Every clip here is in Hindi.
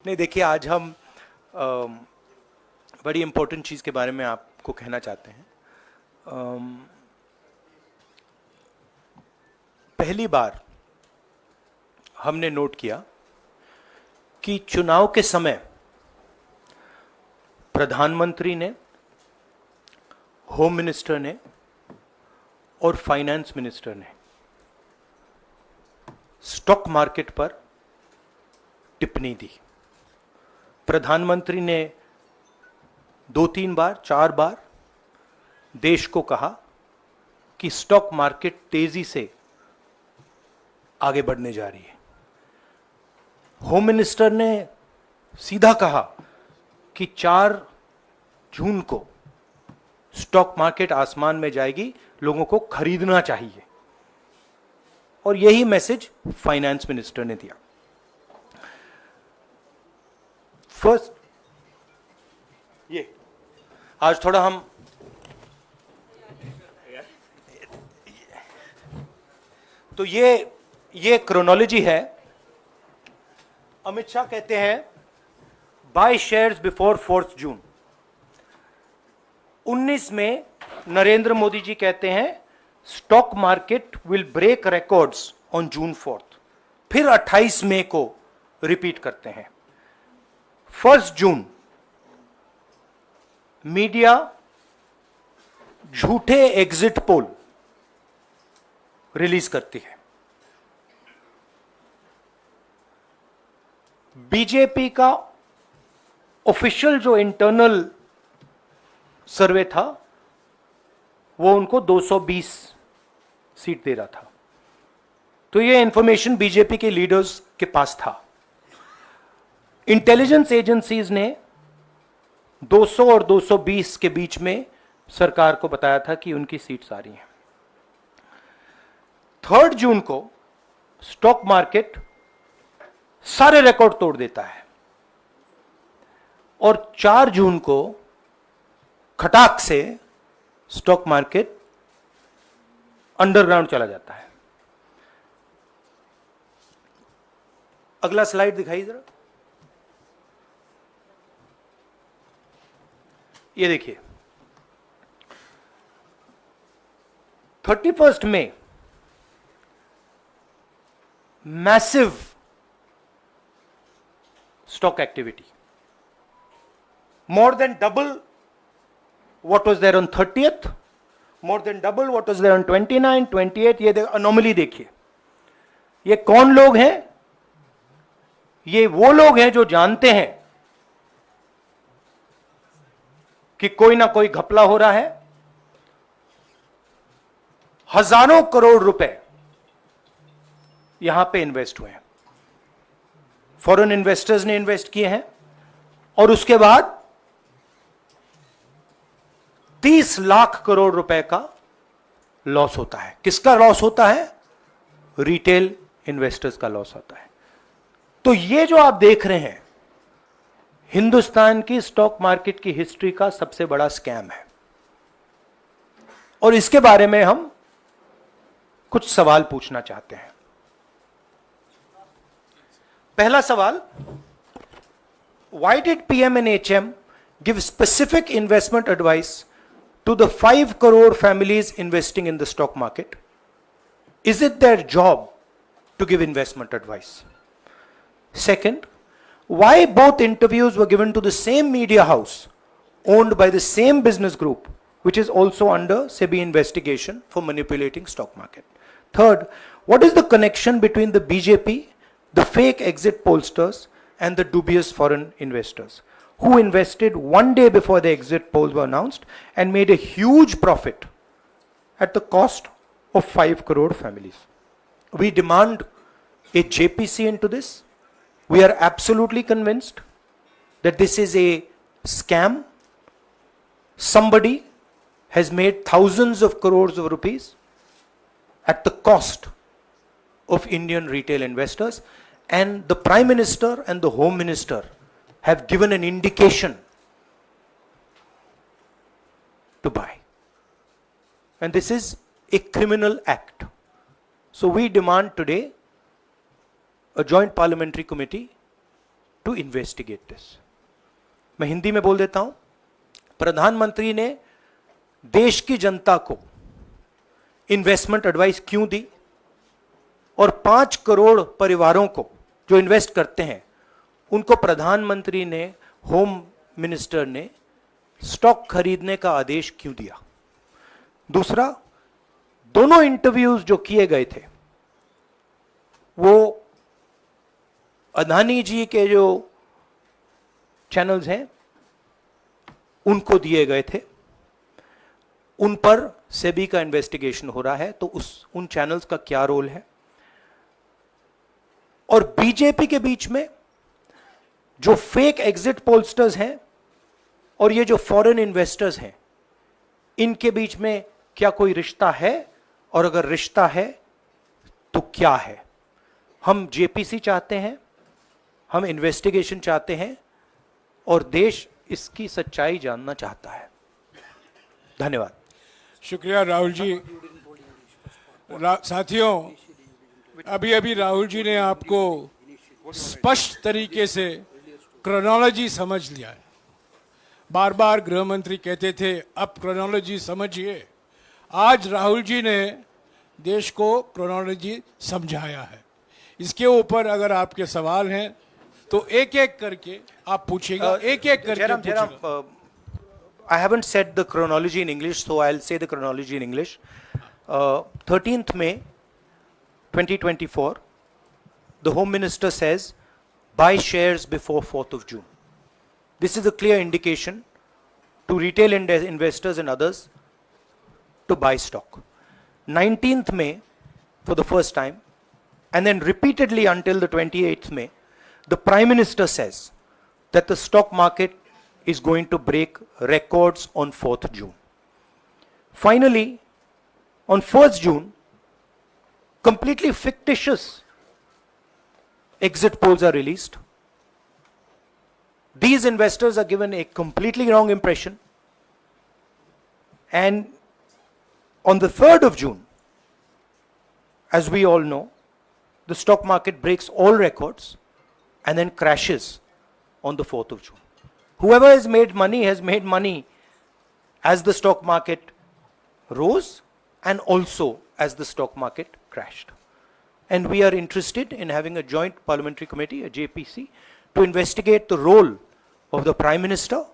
नहीं देखिए, आज हम बड़ी इम्पोर्टेंट चीज़ के बारे में आपको कहना चाहते हैं। पहली बार हमने नोट किया कि चुनाव के समय प्रधानमंत्री ने, होम मिनिस्टर ने और फाइनेंस मिनिस्टर ने स्टॉक मार्केट पर टिप्पणी दी। प्रधानमंत्री ने 2-3 बार, 4 बार देश को कहा कि स्टॉक मार्केट तेजी से आगे बढ़ने जा रही है। होम मिनिस्टर ने सीधा कहा कि 4 जून को स्टॉक मार्केट आसमान में जाएगी, लोगों को खरीदना चाहिए। और यही मैसेज फाइनेंस मिनिस्टर ने दिया। फर्स्ट, ये आज थोड़ा हम तो ये क्रोनोलॉजी है। अमित शाह कहते हैं बाय शेयर्स बिफोर 4 जून। 19 में नरेंद्र मोदी जी कहते हैं stock market will break records on June 4। फिर 28 मई को रिपीट करते हैं। 1 जून मीडिया झूठे एग्जिट पोल रिलीज करती है। बीजेपी का ऑफिशियल जो इंटरनल सर्वे था वो उनको 220 सीट दे रहा था। तो ये इंफॉर्मेशन बीजेपी के लीडर्स के पास था। इंटेलिजेंस एजेंसीज ने 200 और 220 के बीच में सरकार को बताया था कि उनकी सीट्स आ रही हैं। 3 जून को स्टॉक मार्केट सारे रिकॉर्ड तोड़ देता है और 4 जून को खटाक से स्टॉक मार्केट अंडरग्राउंड चला जाता है। अगला स्लाइड दिखाइए जरा। ये देखिए, 31 मई massive stock activity, more than double what was there on 30th, more than double what was there on 29, 28। ये अनोमली देखिए। ये कौन लोग हैं? ये वो लोग हैं जो जानते हैं कि कोई ना कोई घपला हो रहा है। हजारों करोड़ रुपए यहां पे इन्वेस्ट हुए हैं, फॉरेन इन्वेस्टर्स ने इन्वेस्ट किए हैं। और उसके बाद 30 लाख करोड़ रुपए का लॉस होता है। किसका लॉस होता है? रिटेल इन्वेस्टर्स का लॉस होता है। तो ये जो आप देख रहे हैं हिंदुस्तान की स्टॉक मार्केट की हिस्ट्री का सबसे बड़ा स्कैम है। और इसके बारे में हम कुछ सवाल पूछना चाहते हैं। पहला सवाल, why did PM and HM give specific investment advice to the 5 crore families investing in the stock market? Is it their job to give investment advice? Second, why both interviews were given to the same media house owned by the same business group, which is also under SEBI investigation for manipulating stock market? Third, what is the connection between the BJP, the fake exit pollsters, and the dubious foreign investors who invested 1 day before the exit polls were announced and made a huge profit at the cost of 5 crore families? We demand a JPC into this. We are absolutely convinced that this is a scam. Somebody has made thousands of crores of rupees at the cost of Indian retail investors, and the Prime Minister and the Home Minister have given an indication to buy. And this is a criminal act. So we demand today a joint parliamentary committee to investigate this. मैं हिंदी में बोल देता हूं, प्रधानमंत्री ने देश की जनता को इन्वेस्टमेंट एडवाइस क्यों दी और 5 करोड़ परिवारों को जो इन्वेस्ट करते हैं उनको प्रधानमंत्री ने, होम मिनिस्टर ने स्टॉक खरीदने का आदेश क्यों दिया। दूसरा, दोनों इंटरव्यूज जो किए गए थे वो अदानी जी के जो चैनल्स हैं उनको दिए गए थे, उन पर सेबी का इन्वेस्टिगेशन हो रहा है, तो उन चैनल्स का क्या रोल है। और बीजेपी के बीच में जो फेक एग्जिट पोलस्टर्स हैं और ये जो फॉरेन इन्वेस्टर्स हैं, इनके बीच में क्या कोई रिश्ता है, और अगर रिश्ता है तो क्या है। हम जेपीसी चाहते हैं, हम इन्वेस्टिगेशन चाहते हैं और देश इसकी सच्चाई जानना चाहता है। धन्यवाद। शुक्रिया राहुल जी। साथियों, अभी अभी राहुल जी ने आपको स्पष्ट तरीके से क्रोनोलॉजी समझ लिया है। बार बार गृह मंत्री कहते थे अब क्रोनोलॉजी समझिए। आज राहुल जी ने देश को क्रोनोलॉजी समझाया है। इसके ऊपर अगर आपके सवाल हैं तो एक एक करके आप पूछिएगा, एक एक करके पूछिएगा। I haven't said the chronology in English, so I'll say the chronology in English. 13th May 2024, the Home Minister says, buy shares before 4th of June. This is a clear indication to retail investors and others to buy stock. 19th May, for the first time, and then repeatedly until the 28th May, the Prime Minister says that the stock market is going to break records on 4th June. Finally, on 1st June, completely fictitious exit polls are released. These investors are given a completely wrong impression. And on the 3rd of June, as we all know, the stock market breaks all records and then crashes on the 4th of June. Whoever has made money as the stock market rose and also as the stock market crashed. And we are interested in having a joint parliamentary committee, a JPC, to investigate the role of the Prime Minister,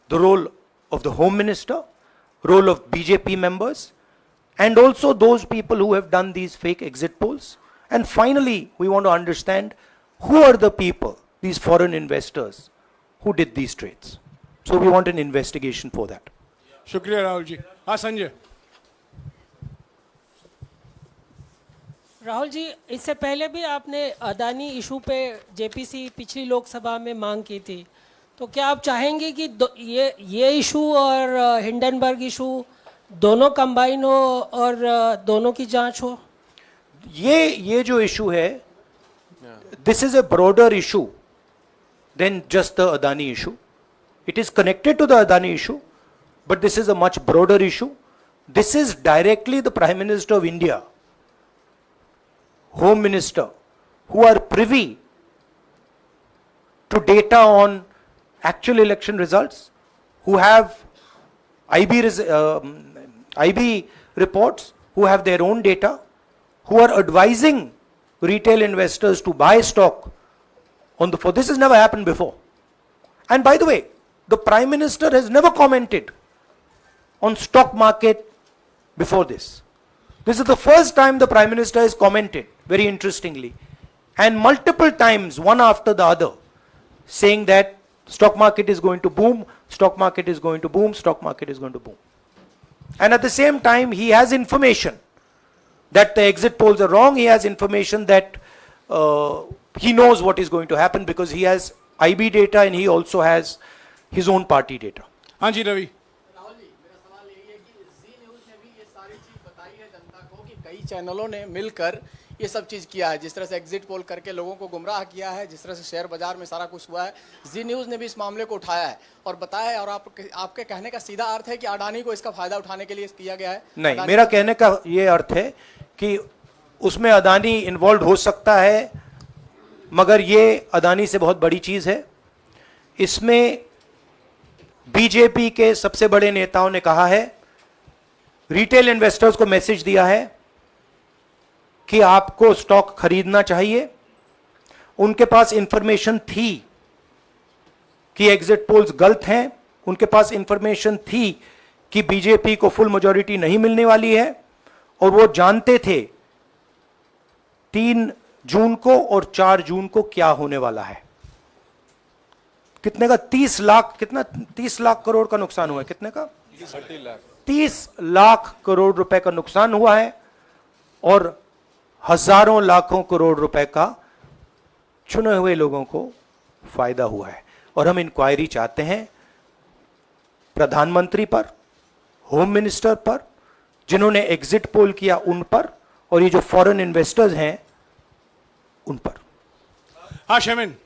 the role of the Home Minister, role of BJP members, and also those people who have done these fake exit polls. And finally, we want to understand who are the people, these foreign investors, who did these trades. So we want an investigation for that. शुक्रिया राहुल जी। हाँ संजय। राहुल जी, इससे पहले भी आपने अदानी इशू पे जेपीसी पिछली लोकसभा में मांग की थी, तो क्या आप चाहेंगे कि ये इशू और हिंडनबर्ग इशू दोनों कंबाइन हो और दोनों की जांच हो? ये जो इशू है, this is a broader issue than just the Adani issue. It is connected to the Adani issue, but this is a much broader issue. This is directly the Prime Minister of India, Home Minister, who are privy to data on actual election results, who have IB reports, who have their own data, who are advising retail investors to buy stock on the 4th. This has never happened before. And by the way, the Prime Minister has never commented on stock market before this. This is the first time the Prime Minister has commented, very interestingly, and multiple times, one after the other, saying that stock market is going to boom, stock market is going to boom, stock market is going to boom. And at the same time, he has information that the exit polls are wrong. He has information that he knows what is going to happen because he has IB data and he also has his own party data. हाँ जी रवि। राहुल जी, मेरा सवाल यही है कि जी न्यूज़ ने भी ये सारी चीज़ बताई है जनता को कि कई चैनलों ने मिलकर ये सब चीज़ किया है, जिस तरह से एग्जिट पोल करके लोगों को गुमराह किया है, जिस तरह से शेयर बाजार में सारा कुछ हुआ है। जी न्यूज़ ने भी इस मामले को उठाया है और बताया है, और आपके कहने का सीधा अर्थ है कि अडानी को इसका फायदा उठाने के लिए किया गया है? नहीं, मेरा कहने का ये अर्थ है कि उसमें अदानी इन्वॉल्व हो सकता है मगर ये अदानी से बहुत बड़ी चीज है। इसमें बीजेपी के सबसे बड़े नेताओं ने कहा है, रिटेल इन्वेस्टर्स को मैसेज दिया है कि आपको स्टॉक खरीदना चाहिए। उनके पास इंफॉर्मेशन थी कि एग्जिट पोल्स गलत हैं, उनके पास इंफॉर्मेशन थी कि बीजेपी को फुल मेजॉरिटी नहीं मिलने वाली है, और वो जानते थे 3 जून को और 4 जून को क्या होने वाला है। कितने का? 30 लाख, कितना 30 लाख करोड़ का नुकसान हुआ है। कितने का? 30 लाख करोड़ रुपए का नुकसान हुआ है, और हजारों लाखों करोड़ रुपए का चुने हुए लोगों को फायदा हुआ है। और हम इंक्वायरी चाहते हैं प्रधानमंत्री पर, होम मिनिस्टर पर, जिन्होंने एग्जिट पोल किया उन पर, और ये जो फॉरेन इन्वेस्टर्स हैं उन पर। हाँ Shamin,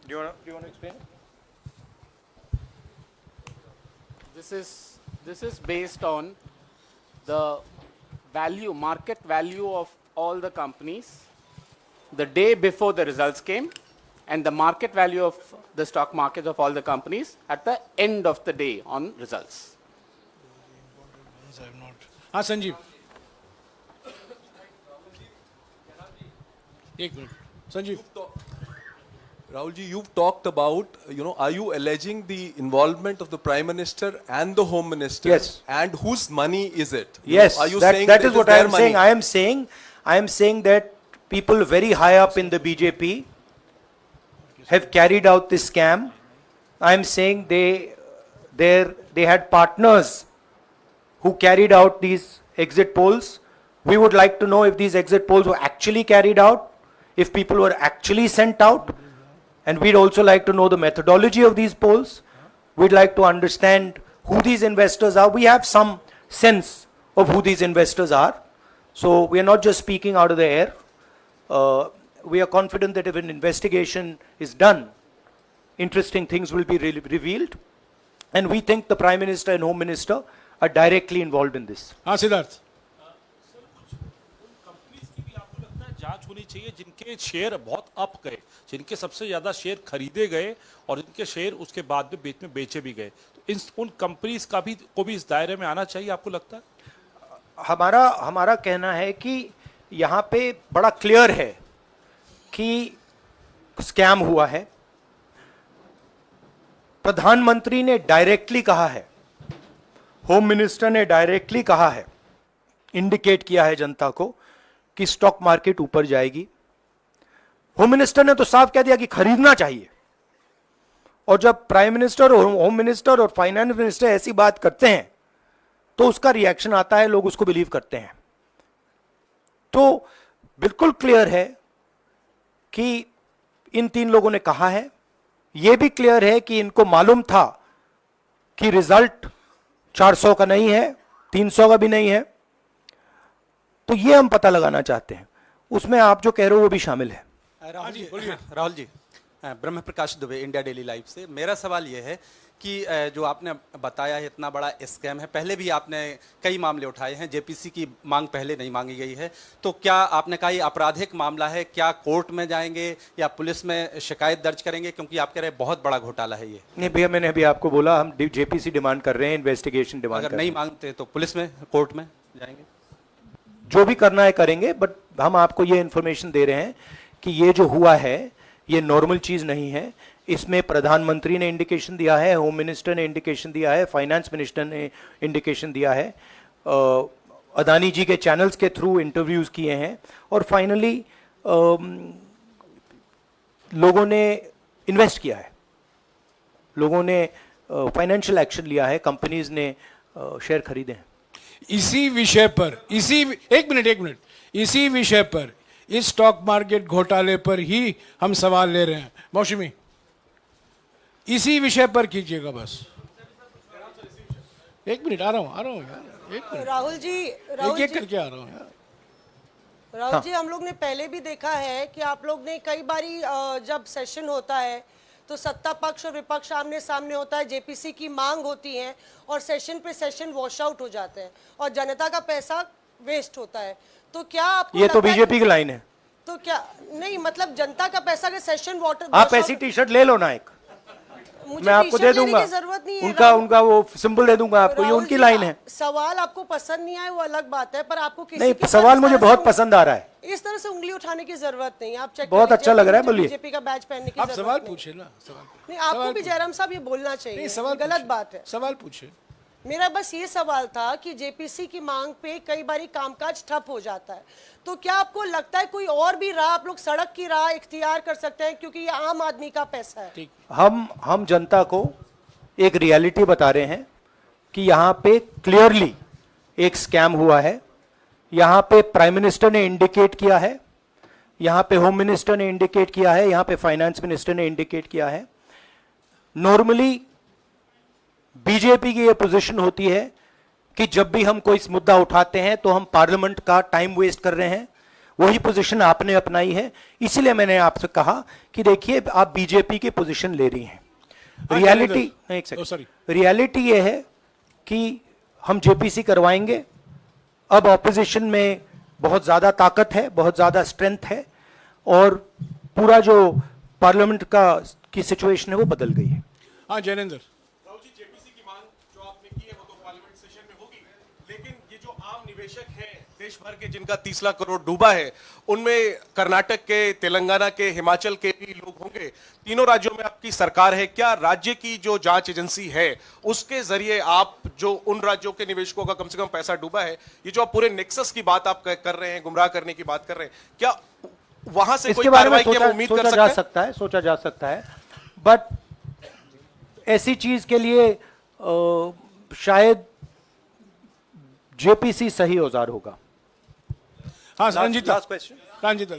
Do you want to explain? This is based on the value, market value of all the companies the day before the results came, and the market value of the stock market of all the companies at the end of the day on results. हाँ संजीव, एक minute Sanjeev. Rahul ji, you've talked about, are you alleging the involvement of the Prime Minister and the Home Minister? Yes. And whose money is it? Yes, Are you that saying is it what I their am money? saying. I am saying that people very high up in the BJP have carried out this scam. I am saying they had partners who carried out these exit polls. We would like to know if these exit polls were actually carried out, if people were actually sent out, and we'd also like to know the methodology of these polls. We'd like to understand who these investors are. We have some sense of who these investors are. So we are not just speaking out of the air. We are confident that if an investigation is done, interesting things will be revealed. And we think the Prime Minister and Home Minister are directly involved in this. हाँ सिद्धार्थ, कंपनीज की भी आपको लगता है जांच होनी चाहिए जिनके शेयर बहुत अप गए, जिनके सबसे ज्यादा शेयर खरीदे गए और जिनके शेयर उसके बाद में बीच में बेचे भी गए, तो उन कंपनीज का भी को भी इस दायरे में आना चाहिए, आपको लगता है? हमारा कहना है कि यहाँ पे बड़ा क्लियर है कि स्कैम हुआ है। प्रधानमंत्री ने डायरेक्टली कहा है, होम मिनिस्टर ने डायरेक्टली कहा है, इंडिकेट किया है जनता को कि स्टॉक मार्केट ऊपर जाएगी। होम मिनिस्टर ने तो साफ कह दिया कि खरीदना चाहिए। और जब प्राइम मिनिस्टर और होम मिनिस्टर और फाइनेंस मिनिस्टर ऐसी बात करते हैं तो उसका रिएक्शन आता है, लोग उसको बिलीव करते हैं। तो बिल्कुल क्लियर है कि इन 3 लोगों ने कहा है। यह भी क्लियर है कि इनको मालूम था कि रिजल्ट 400 का नहीं है, 300 का भी नहीं है। तो यह हम पता लगाना चाहते हैं। उसमें आप जो कह रहे हो वो भी शामिल है। राहुल जी, ब्रह्म प्रकाश दुबे, इंडिया डेली लाइफ से। मेरा सवाल यह है कि जो आपने बताया है इतना बड़ा स्कैम है, पहले भी आपने कई मामले उठाए हैं, जेपीसी की मांग पहले नहीं मांगी गई है, तो क्या आपने कहा ये आपराधिक मामला है, क्या कोर्ट में जाएंगे या पुलिस में शिकायत दर्ज करेंगे? क्योंकि आप कह रहे हैं बहुत बड़ा घोटाला है ये। नहीं भैया, मैंने अभी आपको बोला हम जेपीसी डिमांड कर रहे हैं, इन्वेस्टिगेशन डिमांड कर अगर रहे नहीं हैं। मांगते तो पुलिस में, कोर्ट में जाएंगे? जो भी करना है करेंगे, बट हम आपको ये इंफॉर्मेशन दे रहे हैं कि ये जो हुआ है ये नॉर्मल चीज नहीं है। इसमें प्रधानमंत्री ने इंडिकेशन दिया है, होम मिनिस्टर ने इंडिकेशन दिया है, फाइनेंस मिनिस्टर ने इंडिकेशन दिया है, अदानी जी के चैनल्स के थ्रू इंटरव्यूज किए हैं, और फाइनली लोगों ने इन्वेस्ट किया है, लोगों ने फाइनेंशियल एक्शन लिया है, कंपनीज ने शेयर खरीदे हैं। इसी विषय पर, एक मिनट, इसी विषय पर, इस स्टॉक मार्केट घोटाले पर ही हम सवाल ले रहे हैं। मौसमी, इसी विषय पर कीजिएगा बस। एक मिनट, आ रहा हूं यार, एक मिनट। राहुल जी, एक करके आ रहा हूं यार। राहुल जी, हम लोग ने पहले भी देखा है कि आप लोग ने कई बारी जब सेशन होता है तो सत्ता पक्ष और विपक्ष आमने सामने होता है, जेपीसी की मांग होती है और सेशन पे सेशन वॉश आउट हो जाते हैं और जनता का पैसा वेस्ट होता है। तो क्या आपको ये तो लगता है बीजेपी की लाइन है। तो क्या नहीं, मतलब जनता का पैसा के सेशन वाटर आप ऐसी टी शर्ट ले लो ना एक, मैं आपको दे दूंगा, जरूरत नहीं है। उनका वो सिंबल दे दूंगा आपको, ये राहुल उनकी जी, लाइन है। सवाल आपको पसंद नहीं आए वो अलग बात है, पर आपको किसी नहीं, की सवाल तरफ मुझे से बहुत पसंद आ रहा है। इस तरह से उंगली उठाने की जरूरत नहीं। आप चेक बहुत अच्छा लग रहा है, बोलिए। बीजेपी का बैच पहनने की आप जरूरत सवाल नहीं। पूछे ना, सवाल पूछे। नहीं, आपको भी जयराम साहब ये बोलना चाहिए, नहीं, सवाल गलत पूछे। बात है। सवाल पूछे। मेरा बस ये सवाल था कि जेपीसी की मांग पे कई बारी कामकाज ठप हो जाता है, तो क्या आपको लगता है कोई और भी राह आप लोग सड़क की राह इख्तियार कर सकते हैं, क्योंकि ये आम आदमी का पैसा है। हम जनता को एक रियलिटी बता रहे हैं कि यहाँ पे क्लियरली एक स्कैम हुआ है। यहाँ पे प्राइम मिनिस्टर ने इंडिकेट किया है, यहाँ पे होम मिनिस्टर ने इंडिकेट किया है, यहाँ पे फाइनेंस मिनिस्टर ने इंडिकेट किया है। नॉर्मली बीजेपी की ये पोजीशन होती है कि जब भी हम कोई मुद्दा उठाते हैं तो हम पार्लियामेंट का टाइम वेस्ट कर रहे हैं। वही पोजीशन आपने अपनाई है, इसलिए मैंने आपसे कहा कि देखिए आप बीजेपी की पोजीशन ले रही हैं। रियलिटी, एक सेकंड, रियलिटी ये है कि हम जेपीसी करवाएंगे। अब ऑपोजिशन में बहुत ज्यादा ताकत है, बहुत ज्यादा स्ट्रेंथ है और पूरा जो पार्लियामेंट का की सिचुएशन है वो बदल गई है। हाँ जैनेंद्र। राहुल जी, जेपीसी की मांग जो आपने की है वो तो पार्लियामेंट सेशन में होगी, लेकिन ये जो आम निवेशक हैं देश भर के जिनका 30 लाख करोड़ डूबा है, उनमें कर्नाटक के, तेलंगाना के, हिमाचल के भी लोग होंगे। तीनों राज्यों में आपकी सरकार है, क्या राज्य की जो जांच एजेंसी है उसके जरिए आप जो उन राज्यों के निवेशकों का कम से कम पैसा डूबा है, ये जो आप पूरे नेक्सस की बात आप कर रहे हैं, गुमराह करने की बात कर रहे हैं, क्या वहां से कोई कार्रवाई की हम उम्मीद कर सकते हैं? सोचा जा सकता है, बट ऐसी चीज के लिए शायद जेपीसी सही औजार होगा। हाँ Ranjita, last question. Ranjita,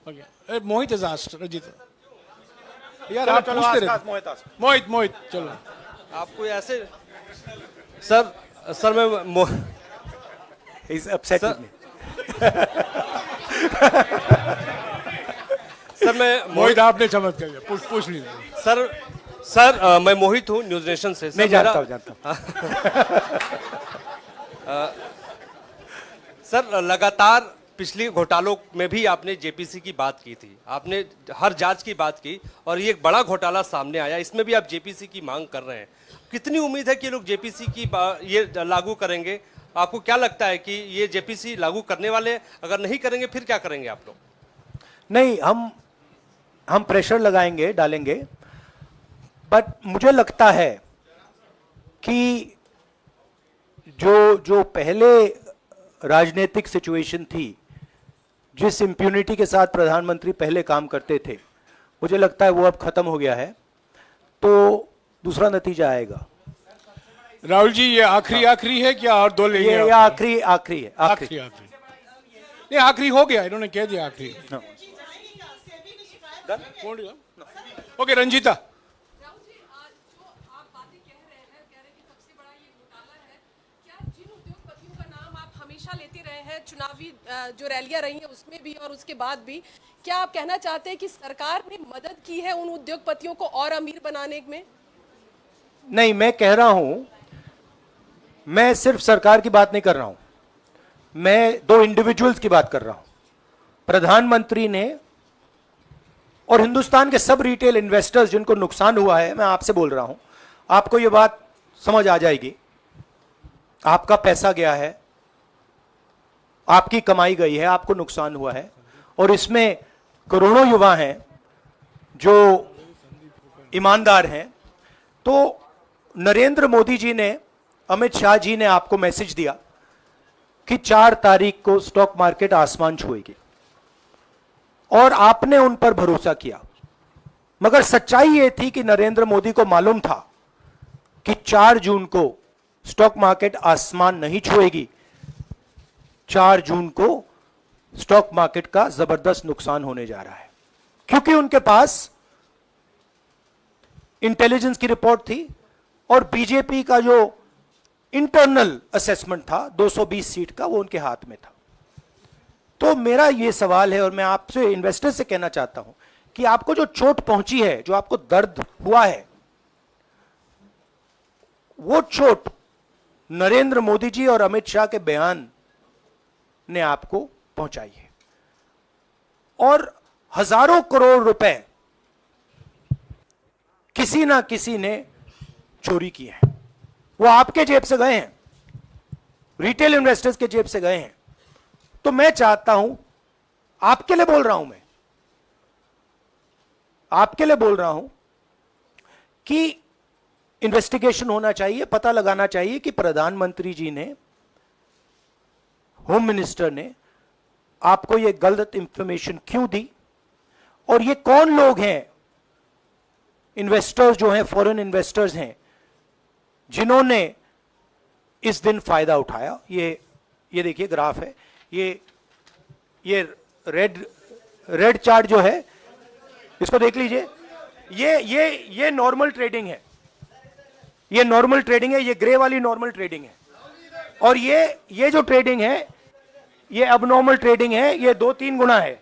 okay, Mohit is asked, Ranjita यार आप पूछते रहे। मोहित चलो। आपको ऐसे सर मैं is upset with me. Sir मैं मोहित आपने चमत्कार किया, पूछ लीजिए। सर मैं मोहित हूँ न्यूज नेशन से। मैं जानता हूँ। सर लगातार पिछले घोटालों में भी आपने जेपीसी की बात की थी, आपने हर जांच की बात की और ये एक बड़ा घोटाला सामने आया, इसमें भी आप जेपीसी की मांग कर रहे हैं। कितनी उम्मीद है कि ये लोग जेपीसी की ये लागू करेंगे? आपको क्या लगता है कि ये जेपीसी लागू करने वाले, अगर नहीं करेंगे फिर क्या करेंगे आप लोग? नहीं, हम प्रेशर लगाएंगे, डालेंगे, बट मुझे लगता है कि जो पहले राजनीतिक सिचुएशन थी, जिस इंप्यूनिटी के साथ प्रधानमंत्री पहले काम करते थे, मुझे लगता है वो अब खत्म हो गया है, तो दूसरा नतीजा आएगा। राहुल जी ये आखिरी है क्या और दो लेंगे? ये आखिरी है। आखिरी नहीं, आखिरी हो गया, इन्होंने कह दिया आखिरी। ओके रंजीता। लेते रहे हैं चुनावी जो रैलियां रही हैं उसमें भी और उसके बाद भी, क्या आप कहना चाहते हैं कि सरकार ने मदद की है उन उद्योगपतियों को और अमीर बनाने में? नहीं, मैं कह रहा हूं, मैं सिर्फ सरकार की बात नहीं कर रहा हूं, मैं दो इंडिविजुअल्स की बात कर रहा हूं। प्रधानमंत्री ने और हिंदुस्तान के सब रिटेल इन्वेस्टर्स जिनको नुकसान हुआ है, मैं आपसे बोल रहा हूं, आपको यह बात समझ आ जाएगी। आपका पैसा गया है, आपकी कमाई गई है, आपको नुकसान हुआ है, और इसमें करोड़ों युवा हैं जो ईमानदार हैं। तो नरेंद्र मोदी जी ने, अमित शाह जी ने आपको मैसेज दिया कि 4 तारीख को स्टॉक मार्केट आसमान छुएगी, और आपने उन पर भरोसा किया। मगर सच्चाई यह थी कि नरेंद्र मोदी को मालूम था कि 4 जून को स्टॉक मार्केट आसमान नहीं छुएगी। 4 जून को स्टॉक मार्केट का जबरदस्त नुकसान होने जा रहा है, क्योंकि उनके पास इंटेलिजेंस की रिपोर्ट थी और बीजेपी का जो इंटरनल असेसमेंट था 220 सीट का, वो उनके हाथ में था। तो मेरा यह सवाल है और मैं आपसे इन्वेस्टर से कहना चाहता हूं कि आपको जो चोट पहुंची है, जो आपको दर्द हुआ है, वो चोट नरेंद्र मोदी जी और अमित शाह के बयान ने आपको पहुंचाई है। और हजारों करोड़ रुपए किसी ना किसी ने चोरी किए हैं। वो आपके जेब से गए हैं, रिटेल इन्वेस्टर्स के जेब से गए हैं। तो मैं चाहता हूं, आपके लिए बोल रहा हूं, मैं आपके लिए बोल रहा हूं कि इन्वेस्टिगेशन होना चाहिए, पता लगाना चाहिए कि प्रधानमंत्री जी ने, होम मिनिस्टर ने आपको यह गलत इंफॉर्मेशन क्यों दी, और ये कौन लोग हैं, इन्वेस्टर्स जो हैं, फॉरेन इन्वेस्टर्स हैं, जिन्होंने इस दिन फायदा उठाया। ये देखिए ग्राफ है, ये रेड चार्ट जो है, इसको देख लीजिए। ये नॉर्मल ट्रेडिंग है, ये नॉर्मल ट्रेडिंग है, ये ग्रे वाली नॉर्मल ट्रेडिंग है, और ये जो ट्रेडिंग है ये अबनॉर्मल ट्रेडिंग है, ये 2-3 गुना है,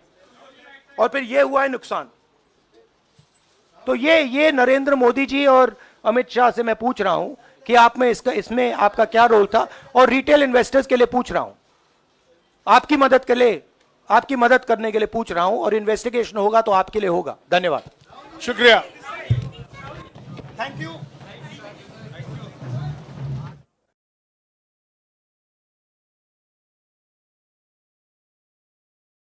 और फिर ये हुआ है नुकसान। तो ये नरेंद्र मोदी जी और अमित शाह से मैं पूछ रहा हूं कि आप में इसमें आपका क्या रोल था, और रिटेल इन्वेस्टर्स के लिए पूछ रहा हूं, आपकी मदद के लिए, आपकी मदद करने के लिए पूछ रहा हूं, और इन्वेस्टिगेशन होगा तो आपके लिए होगा। धन्यवाद, शुक्रिया। Thank you.